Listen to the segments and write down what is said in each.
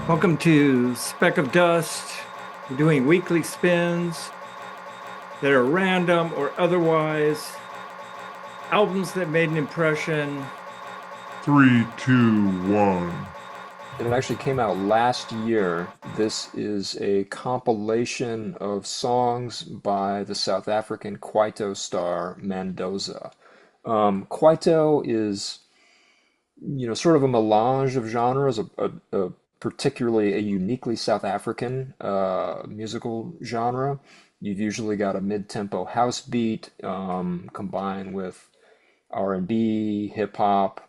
Welcome to Speck of Dust. We're doing weekly spins that are random or otherwise, albums that made an impression. Three, two, one. It actually came out last year. This is a compilation of songs by the South African Kwaito star Mandoza. Kwaito is, sort of a melange of genres, particularly a uniquely South African musical genre. You've usually got a mid-tempo house beat combined with R&B, hip hop,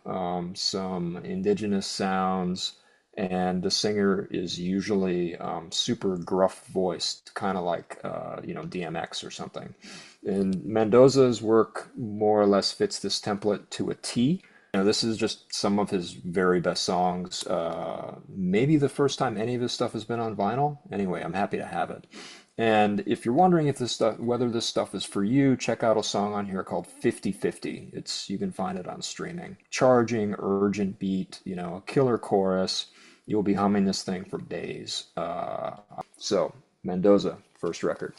some indigenous sounds, and the singer is usually super gruff voiced, kind of like DMX or something. And Mendoza's work more or less fits this template to a T. This is just some of his very best songs. Maybe the first time any of his stuff has been on vinyl. Anyway, I'm happy to have it. And if you're wondering if this stuff, whether this stuff is for you, check out a song on here called 50/50. You can find it on streaming. Charging, urgent beat, a killer chorus. You'll be humming this thing for days. So, Mendoza, first record.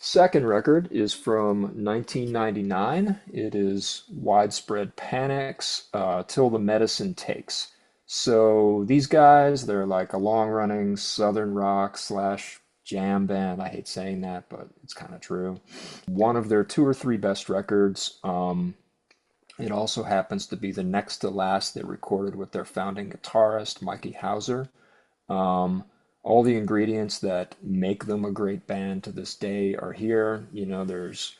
Second record is from 1999. It is Widespread Panic's Till the Medicine Takes. So these guys, they're like a long-running southern rock slash jam band. I hate saying that, but it's kind of true. One of their two or three best records. It also happens to be the next to last they recorded with their founding guitarist, Mikey Hauser. Um, all the ingredients that make them a great band to this day are here. There's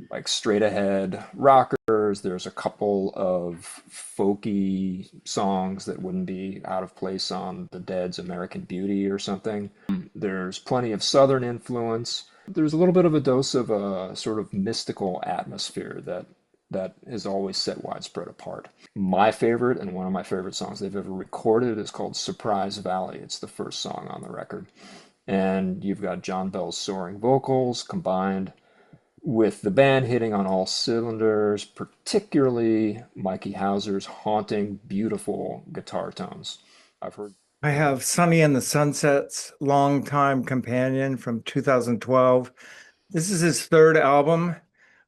like straight ahead rockers. There's a couple of folky songs that wouldn't be out of place on the Dead's American Beauty or something. There's plenty of Southern influence. There's a little bit of a dose of a sort of mystical atmosphere that has always set Widespread apart. My favorite and one of my favorite songs they've ever recorded is called Surprise Valley. It's the first song on the record. And you've got John Bell's soaring vocals combined with the band hitting on all cylinders, particularly Mikey Hauser's haunting, beautiful guitar tones. I've heard. I have Sonny and the Sunsets, longtime companion from 2012. This is his third album,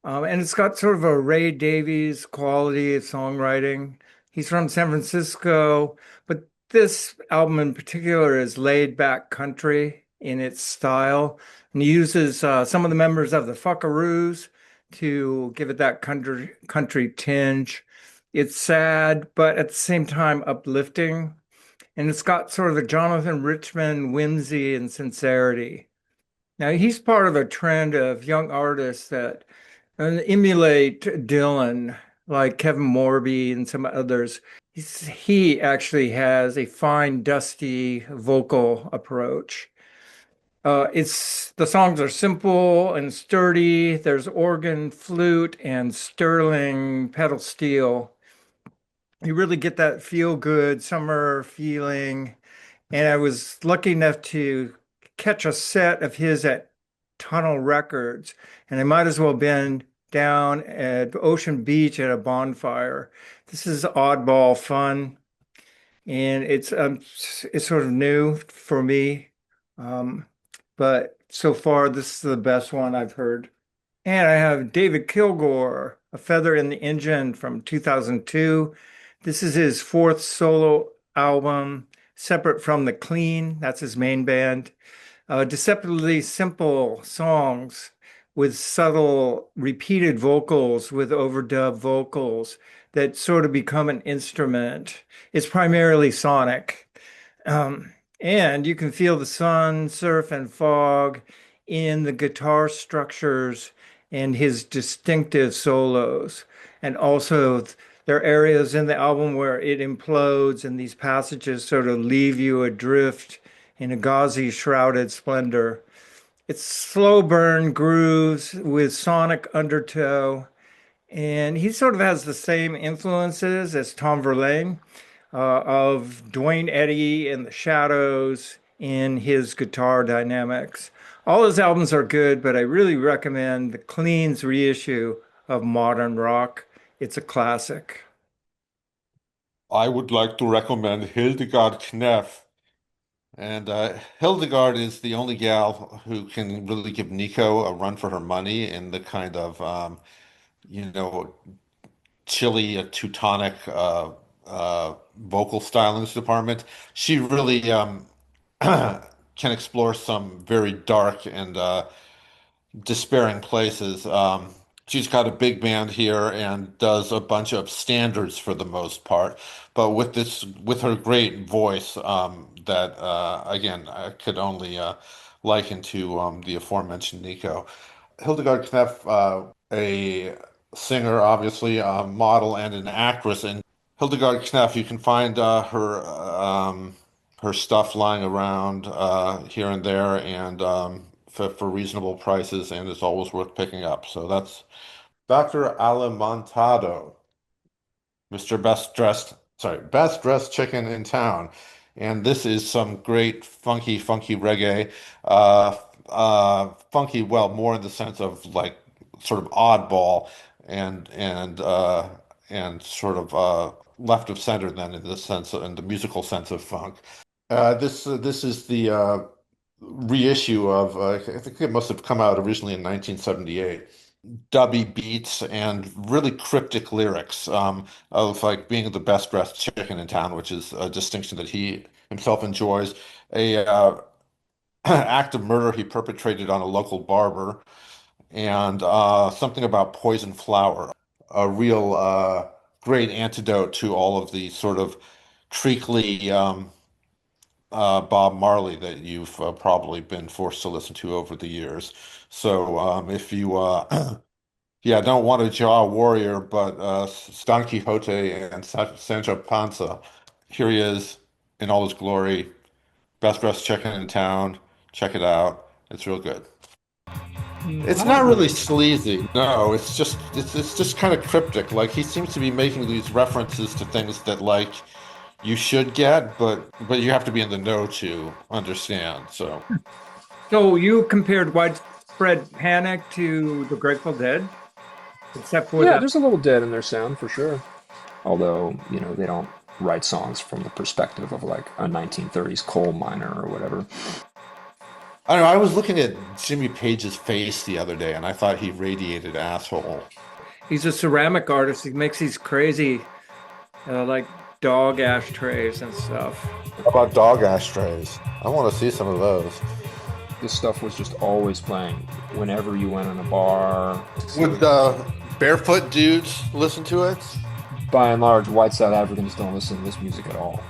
and it's got sort of a Ray Davies quality of songwriting. He's from San Francisco, but this album in particular is laid back country in its style, and he uses some of the members of the Fuckaroos to give it that country tinge. It's sad, but at the same time uplifting. And it's got sort of a Jonathan Richman whimsy and sincerity. Now, he's part of a trend of young artists that emulate Dylan, like Kevin Morby and some others. He actually has a fine, dusty vocal approach. It's the songs are simple and sturdy. There's organ, flute, and sterling pedal steel. You really get that feel good summer feeling. And I was lucky enough to catch a set of his at Tunnel Records, and I might as well have been down at Ocean Beach at a bonfire. This is oddball fun, and it's sort of new for me. Um, but so far this is the best one I've heard. And I have David Kilgour, A Feather in the Engine from 2002. This is his fourth solo album, separate from The Clean. That's his main band. Deceptively simple songs with subtle repeated vocals with overdub vocals that sort of become an instrument. It's primarily sonic. And you can feel the sun, surf, and fog in the guitar structures and his distinctive solos. And also, there are areas in the album where it implodes, and these passages sort of leave you adrift in a gauzy shrouded splendor. It's slow burn grooves with sonic undertow, and he sort of has the same influences as Tom Verlaine of Dwayne Eddy and the Shadows in his guitar dynamics. All his albums are good, but I really recommend the Clean's reissue of Modern Rock. It's a classic. I would like to recommend Hildegard Knef. And Hildegard is the only gal who can really give Nico a run for her money in the kind of you know, chilly, Teutonic vocal stylings department. She really can explore some very dark and despairing places. She's got a big band here and does a bunch of standards for the most part, but with her great voice, that again I could only liken to the aforementioned Nico. Hildegard Knef, a singer, obviously, a model, and an actress. And Hildegard Knef, you can find her stuff lying around here and there, and for reasonable prices, and it's always worth picking up. So that's Dr. Alimantado. Mr. Best dressed chicken in town. And this is some great funky reggae. Funky, well, more in the sense of like sort of oddball and sort of left of center than in the sense in the musical sense of funk. This is the reissue of I think it must have come out originally in 1978. Dubby beats and really cryptic lyrics of like being the best dressed chicken in town, which is a distinction that he himself enjoys. A act of murder he perpetrated on a local barber, and something about poison flower, a real great antidote to all of the sort of treacly Bob Marley that you've probably been forced to listen to over the years. So if you yeah, don't want a jaw warrior, but Don Quixote and Sancho Panza, here he is in all his glory. Best dressed chicken in town. Check it out. It's real good. I It's not don't really really. sleazy. No, it's just kind of cryptic. Like he seems to be making these references to things that like you should get, but you have to be in the know to understand. So So you compared Widespread Panic to the Grateful Dead, except for Yeah, the there's a little dead in their sound for sure. Although, they don't write songs from the perspective of like a 1930s coal miner or whatever. I don't know. I was looking at Jimmy Page's face the other day, and I thought he radiated asshole. he's a ceramic artist. He makes these crazy like dog ashtrays and stuff. How about dog ashtrays? I want to see some of those. This stuff was just always playing whenever you went in a bar. Would barefoot dudes listen to it? By and large, white South Africans don't listen to this music at all.